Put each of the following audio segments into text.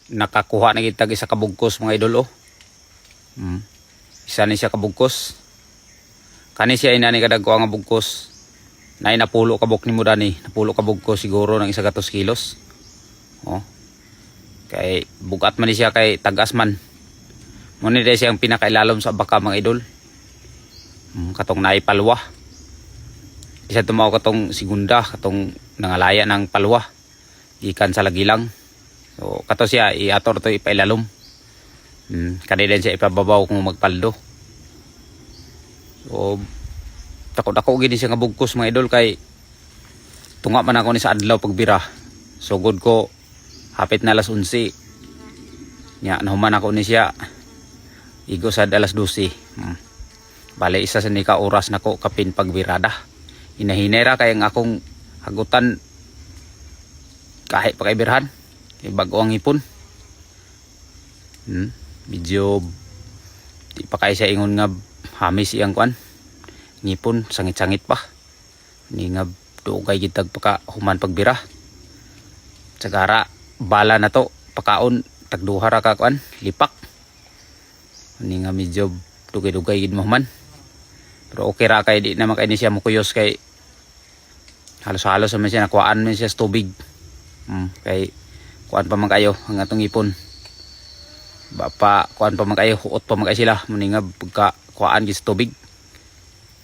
nakakuha na kita isa kabugkos mga idol oh. Isa ni siya kabugkos. Kani siya inani kadagko nga bugkos. Nay napulo kabuk ni mo dani, napulo kabugkos siguro ng 100 kilos. Oh. Kay bugat man ni siya kay tagas man. Mo ni siya ang pinakailalom sa baka mga idol. Katong naay palwa. Isa tumaw katong segunda, katong nangalaya ng palwa. Gikan sa lagilang. So kato siya iator to ipailalom. Kani din siya ipababaw kung magpaldo. So takot-ako gid siya nga bugkos mga idol kay tunga man ako ni sa adlaw pagbira. So good ko hapit na alas 11. Nya nahuman ako ni siya igo sa alas 12. Bale isa sa nika oras nako kapin pagbirada. Inahinera kay ang akong hagutan kahit pa kay birhan. Kay bago ang ipon. Medyo di pa kay siya ingon nga hamis iyang kwan. Ngipon sangit-sangit pa. Ni nga dugay gitag paka human pagbira. Sagara bala na to pakaon tagduha ra ka kwan lipak. Ni nga medyo dugay-dugay gid mo man. Pero okay ra kay di naman kay ni siya mukuyos kay halos-halos man siya nakuhaan man siya sa tubig. Kay kuan pa man kayo ang atong ipon. Bapa kuan pa man kayo, huot pa man kayo sila muni nga pagka kuhaan gid sa tubig.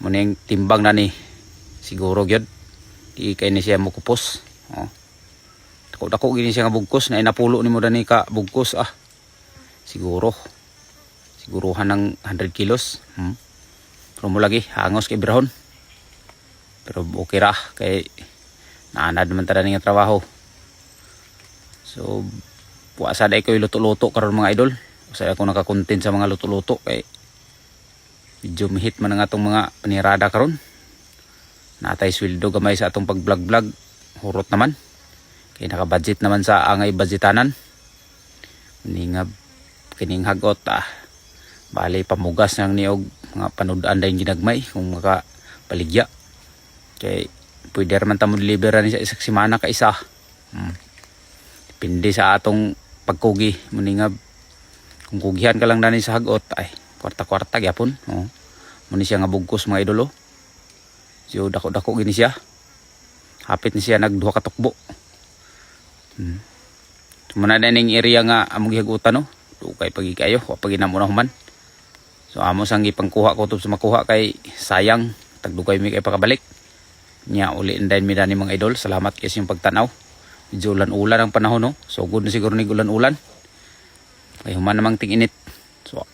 Muni ang timbang na ni siguro gyud di kay ni siya mukupos. Dako gini siya nga bugkos na inapulo nimo dani ka bugkos sigurohan ng 100 kilos. Pero mo lagi hangos kay birahon. Pero okay ra kay naanad man ta nga trabaho. So puasa day ko luto-luto karon mga idol. Usa ako naka-content sa mga luto-luto kay medyo mihit man ang atong mga panirada karon. Natay sweldo gamay sa atong pag-vlog-vlog. Hurot naman. Kay naka-budget naman sa angay budgetanan. Ningab kining hagot bali pamugas nang niog mga panudan dayon ginagmay kung makapaligya. Kay pwede man ta mo deliver ni sa isang semana ka isa. Depende sa atong pagkugi. Muningab kung kugihan ka lang dani sa hagot ay kwarta-kwarta gyapon. Muni siya nga bugkos mga idolo. So dako-dako gini siya. Hapit ni siya nagduha ka tukbo. Muna na ning area nga among gihagutan no. Dugay pagi kayo, wa pagi na mo na human. So amo sang gipangkuha ko tub sa makuha kay sayang tagdugay mi kay pakabalik. Nya uli inday mi dani mga idol. Salamat kay sa pagtanaw. Medyo ulan-ulan ang panahon no. So good na siguro ni ulan-ulan. Kay human namang ting-init. So